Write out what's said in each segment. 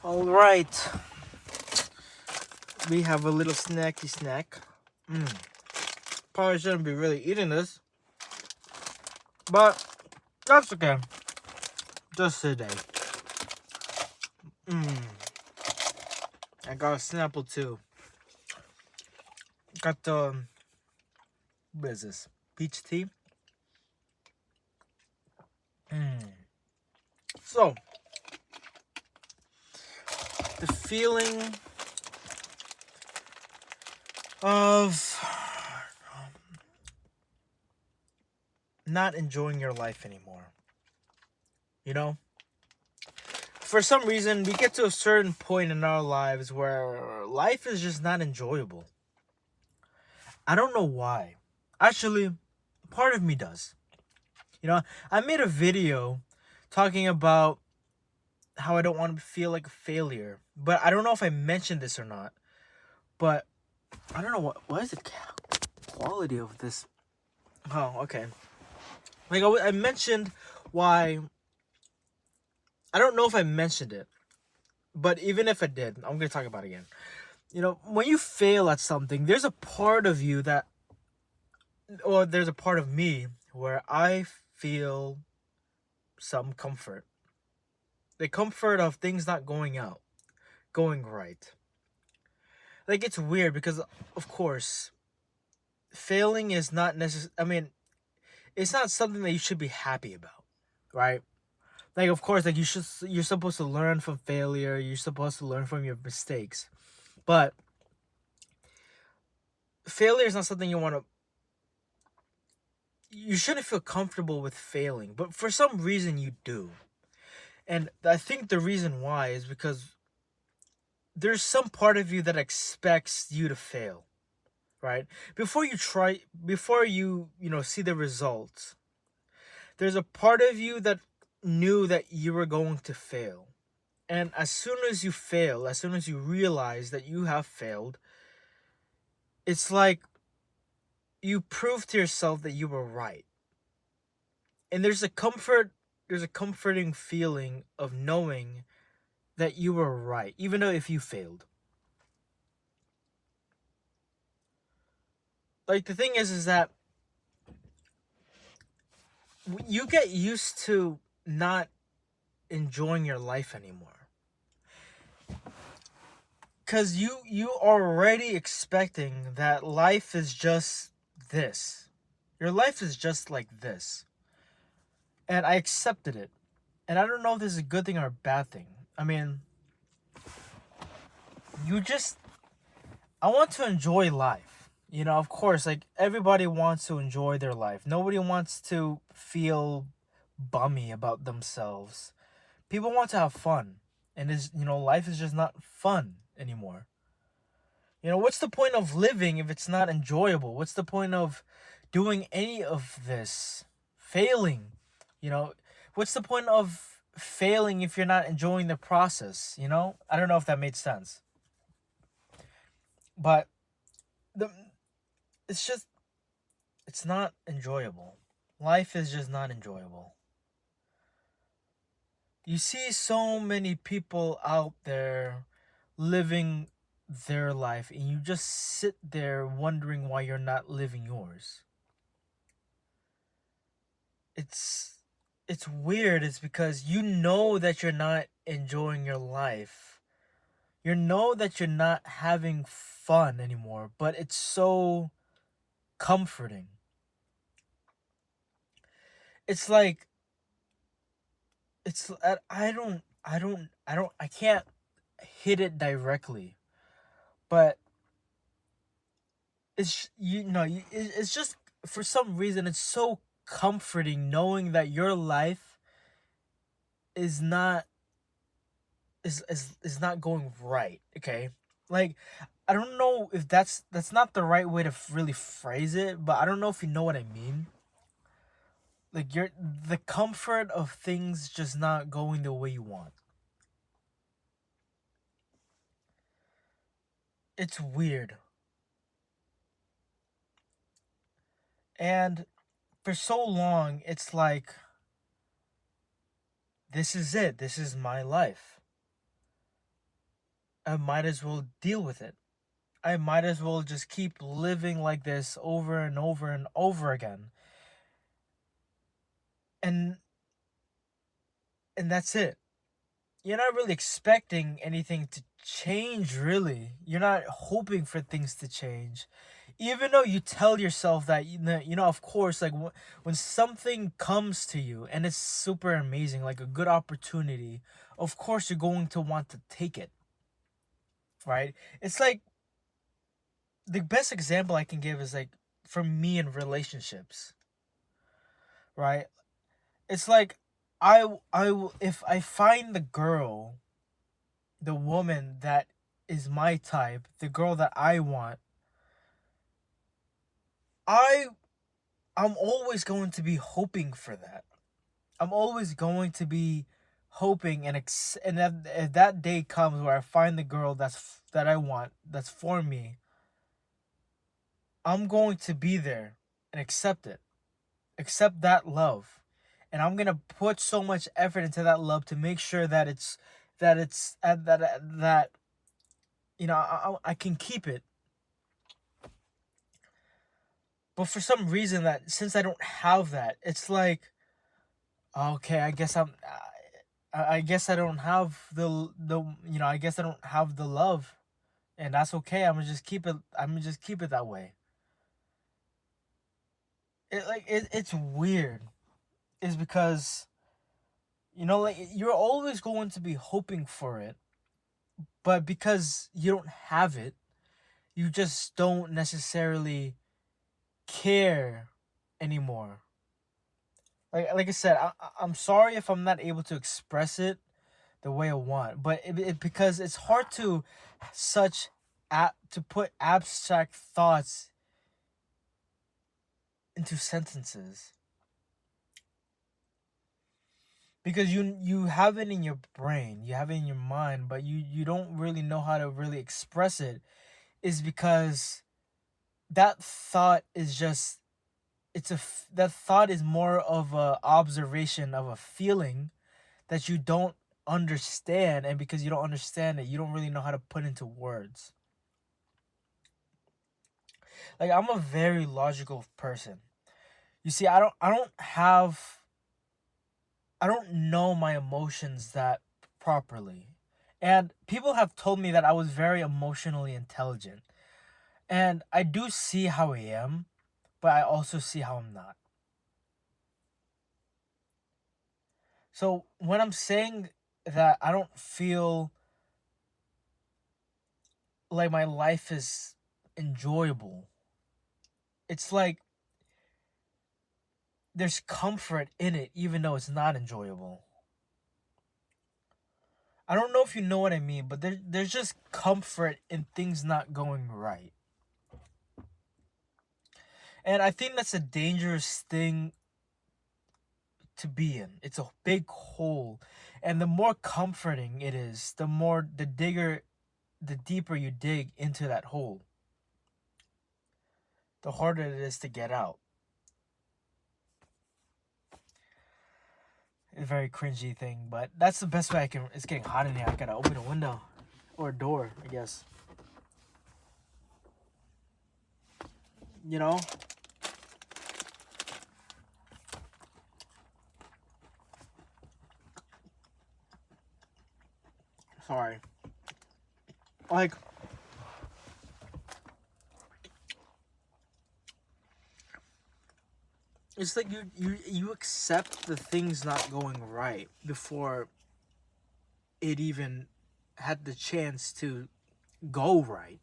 All right, we have a little snacky snack. Probably shouldn't be really eating this, but that's okay. Just today. I got a Snapple too. Got the what is this? Peach tea. So the feeling of not enjoying your life anymore. You know, for some reason, we get to a certain point in our lives where life is just not enjoyable. I don't know why. Actually, part of me does. You know, I made a video talking about how I don't want to feel like a failure, but I don't know if I mentioned this or not. But I don't know what is the quality of this. Oh, okay. Like I mentioned why. I don't know if I mentioned it, but even if I did, I'm gonna talk about it again. You know, when you fail at something, there's a part of you that, or there's a part of me where I feel some comfort. The comfort of things not going right. Like, it's weird because, of course, failing is not necessary. I mean, it's not something that you should be happy about, right? Like, of course, like you're supposed to learn from failure. You're supposed to learn from your mistakes, but failure is not something you want to. You shouldn't feel comfortable with failing, but for some reason you do. And I think the reason why is because there's some part of you that expects you to fail, right? Before you see the results, there's a part of you that knew that you were going to fail. And as soon as you fail, as soon as you realize that you have failed, it's like you prove to yourself that you were right. And there's a comforting feeling of knowing that you were right, even though if you failed. Like, the thing is that you get used to not enjoying your life anymore. Cause you are already expecting that life is just this. Your life is just like this. And I accepted it. And I don't know if this is a good thing or a bad thing. I mean, you just I want to enjoy life. You know, of course, like, everybody wants to enjoy their life. Nobody wants to feel bummy about themselves. People want to have fun. And life is just not fun anymore. What's the point of living if it's not enjoyable? What's the point of doing any of this? Failing. You know, what's the point of failing if you're not enjoying the process? I don't know if that made sense. But the it's just it's not enjoyable. Life is just not enjoyable. You see so many people out there living their life, and you just sit there wondering why you're not living yours. It's it's weird. It's because you know that you're not enjoying your life. You know that you're not having fun anymore, but it's so comforting. It's like I can't hit it directly, but it's just, for some reason, it's so comforting knowing that your life is not is not going right. Okay, like, I don't know if that's not the right way to really phrase it, but I don't know if you know what I mean. Like, you're the comfort of things just not going the way you want. It's weird. And for so long, it's like, this is it. This is my life. I might as well deal with it. I might as well just keep living like this over and over and over again. And that's it. You're not really expecting anything to change, really. You're not hoping for things to change. Even though you tell yourself that, of course, like when something comes to you and it's super amazing, like a good opportunity, of course you're going to want to take it, right? It's like the best example I can give is like for me in relationships, right? It's like if I find the girl, the woman that is my type, the girl that I want, I I'm always going to be hoping for that. I'm always going to be hoping and if that day comes where I find the girl that I want, that's for me, I'm going to be there and accept it. Accept that love. And I'm going to put so much effort into that love to make sure that I can keep it. But for some reason, that since I don't have that, it's like, okay, I guess I don't have I guess I don't have the love, and that's okay. I'm gonna just keep it that way. It's weird. Is because like you're always going to be hoping for it, but because you don't have it, you just don't necessarily care anymore. Like I said, I'm sorry if I'm not able to express it the way I want, but because it's hard to to put abstract thoughts into sentences, because you have it in your brain, you have it in your mind, but you don't really know how to really express it. Is because that thought is just that thought is more of a observation of a feeling that you don't understand, and because you don't understand it, you don't really know how to put into words. Like, I'm a very logical person. You see, I don't know my emotions that properly. And people have told me that I was very emotionally intelligent. And I do see how I am, but I also see how I'm not. So when I'm saying that I don't feel like my life is enjoyable, it's like there's comfort in it even though it's not enjoyable. I don't know if you know what I mean, but there's just comfort in things not going right. And I think that's a dangerous thing to be in. It's a big hole. And the more comforting it is, the deeper you dig into that hole, the harder it is to get out. It's a very cringy thing, but that's the best way I can. It's getting hot in here. I gotta open a window or a door, I guess. You know? Sorry. Like, it's like you accept the things not going right before it even had the chance to go right.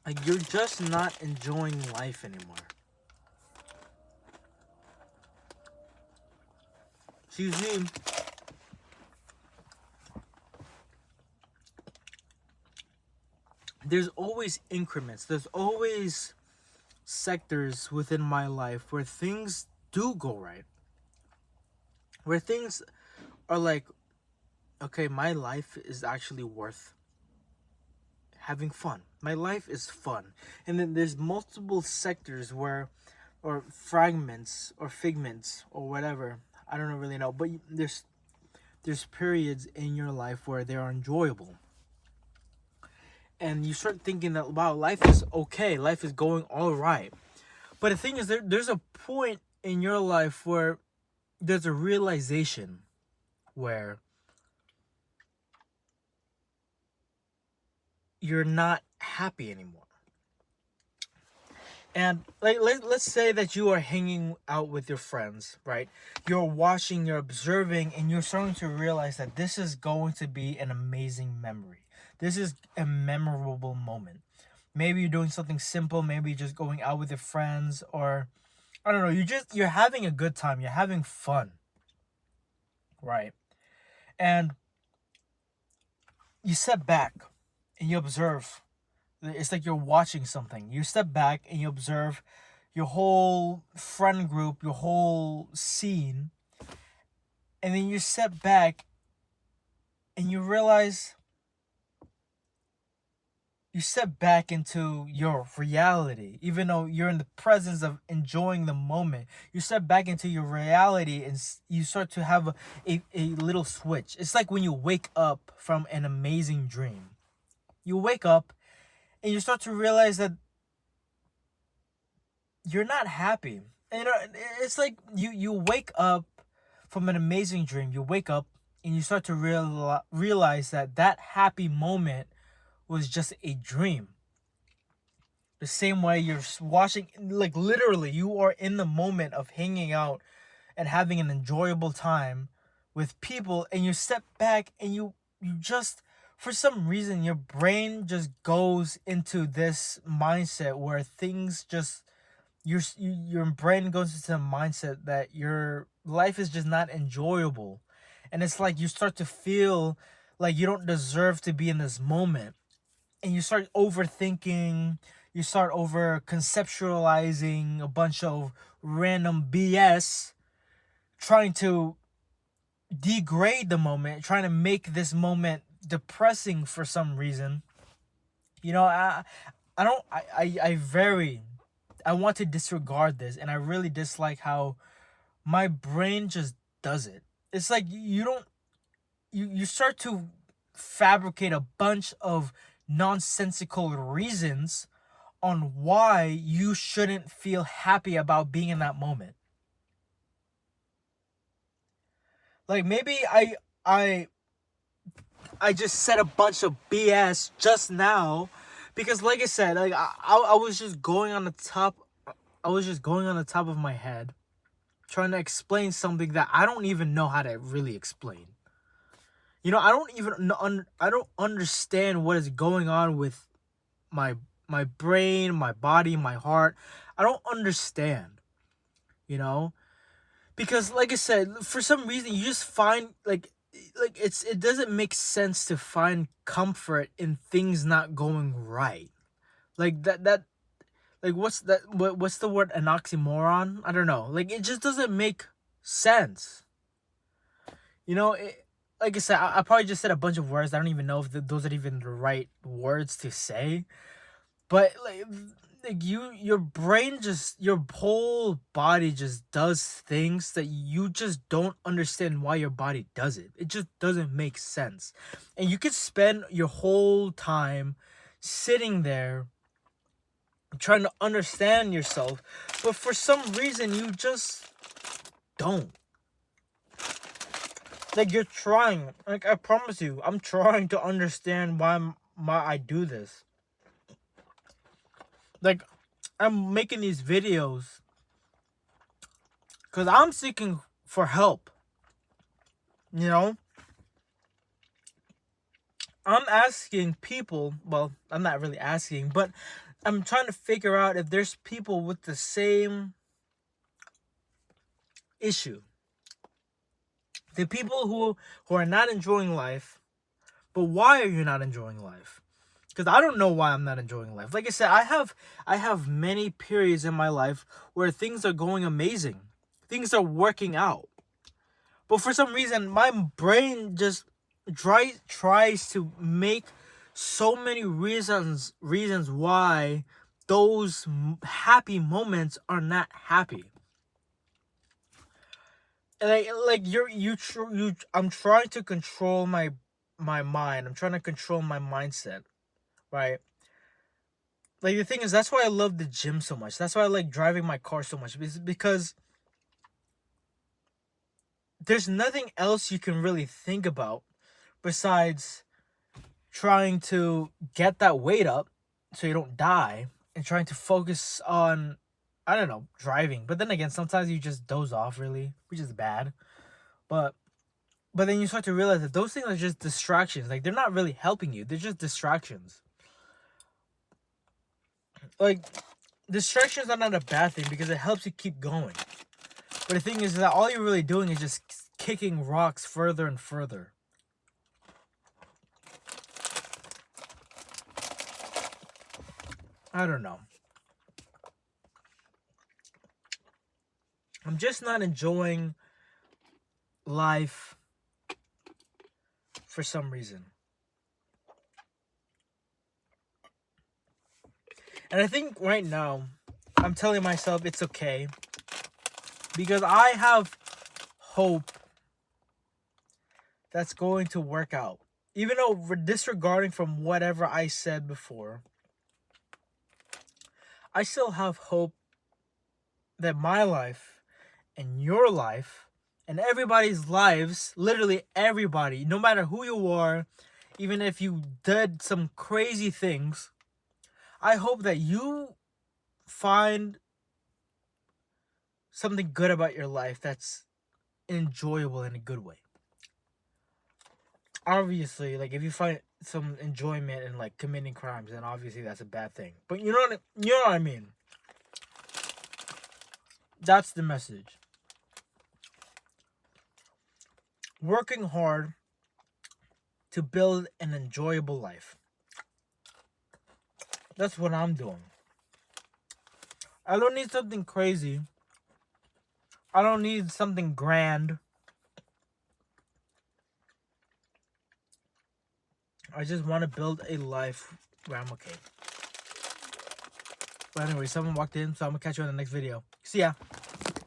Like, you're just not enjoying life anymore. Excuse me. There's always increments. There's always sectors within my life where things do go right. Where things are like, okay, my life is actually worth having fun. My life is fun. And then there's multiple sectors where or fragments or figments or whatever. I don't really know, but there's periods in your life where they are enjoyable, and you start thinking that, wow, life is okay, life is going all right. But the thing is, there's a point in your life where there's a realization where you're not happy anymore. And like let's say that you are hanging out with your friends, right? You're watching, you're observing, and you're starting to realize that this is going to be an amazing memory. This is a memorable moment. Maybe you're doing something simple, maybe you're just going out with your friends, or I don't know, you're having a good time, you're having fun, right? And you step back and you observe. It's like you're watching something. You step back and you observe your whole friend group, your whole scene, and then you step back and you realize you step back into your reality. Even though you're in the presence of enjoying the moment, you step back into your reality and you start to have a little switch. It's like when you wake up from an amazing dream. You wake up and you start to realize that you're not happy. And, you know, it's like you wake up from an amazing dream. You wake up and you start to realize that that happy moment was just a dream. The same way you're watching, like literally, you are in the moment of hanging out and having an enjoyable time with people, and you step back and you just, for some reason, your brain just goes into this mindset where things just your brain goes into a mindset that your life is just not enjoyable, and it's like you start to feel like you don't deserve to be in this moment, and you start overthinking, you start over conceptualizing a bunch of random BS, trying to degrade the moment, trying to make this moment depressing for some reason. You know, I don't I very I want to disregard this, and I really dislike how my brain just does it. It's like you don't you start to fabricate a bunch of nonsensical reasons on why you shouldn't feel happy about being in that moment. Like maybe I I just said a bunch of BS just now because like I said, like I was just going on the top of my head trying to explain something that I don't even know how to really explain. You know, I don't understand what is going on with my my brain, my body, my heart. I don't understand, you know? Because like I said, for some reason you just find like it doesn't make sense to find comfort in things not going right. Like that like what's the word, an oxymoron? I don't know. Like it just doesn't make sense. You know, like I said, I probably just said a bunch of words. I don't even know if those are even the right words to say. But like your brain just, your whole body just does things that you just don't understand why your body does it. It just doesn't make sense. And you could spend your whole time sitting there trying to understand yourself, but for some reason you just don't. Like you're trying. Like I promise you, I'm trying to understand why I do this. Like I'm making these videos because I'm seeking for help. You know? I'm asking people, well, I'm not really asking, but I'm trying to figure out if there's people with the same issue. The people who are not enjoying life, but why are you not enjoying life? Because I don't know why I'm not enjoying life. Like I said, I have many periods in my life where things are going amazing. Things are working out. But for some reason, my brain just tries to make so many reasons why those happy moments are not happy. And I'm trying to control my mind. I'm trying to control my mindset, right? Like, the thing is, that's why I love the gym so much. That's why I like driving my car so much, because there's nothing else you can really think about besides trying to get that weight up so you don't die, and trying to focus on, I don't know, driving. But then again, sometimes you just doze off, really, which is bad. But then you start to realize that those things are just distractions. Like, they're not really helping you. They're just distractions. Like, distractions are not a bad thing because it helps you keep going. But the thing is that all you're really doing is just kicking rocks further and further. I don't know. I'm just not enjoying life for some reason. And I think right now, I'm telling myself it's okay, because I have hope that's going to work out. Even though we're disregarding from whatever I said before, I still have hope that my life and your life and everybody's lives, literally everybody, no matter who you are, even if you did some crazy things, I hope that you find something good about your life that's enjoyable in a good way. Obviously, like, if you find some enjoyment in like committing crimes, then obviously that's a bad thing. But you know what I mean. That's the message. Working hard to build an enjoyable life. That's what I'm doing. I don't need something crazy. I don't need something grand. I just want to build a life where I'm okay. But anyway, someone walked in, so I'm going to catch you on the next video. See ya.